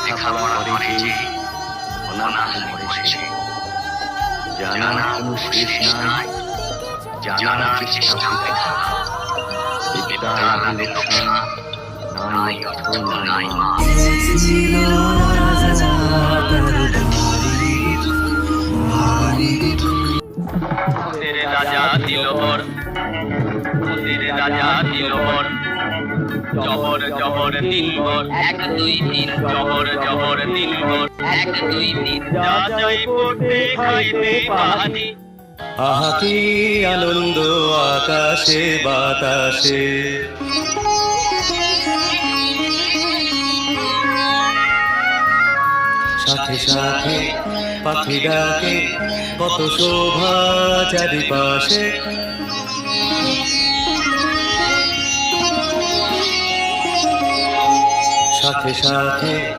লেখাপড়া করে যে অনাথ মরেছে, জানার কোনো শেষ নাই, জানার চেষ্টা দেখা বিদ্যার লোকসান নাই অর্থ নাই মা। রাজা দিল বর, রাজা দিল বর, জবর জবর দিলবর, 1 2 3 জবর জবর দিলবর, 1 2 3 যা যাই পড়তে খাইতে পানি। আহা কি আনন্দ আকাশে বাতাসে, সাথে সাথে পাখি ডাকে কত শোভা চারিপাশে। সাথে সাথে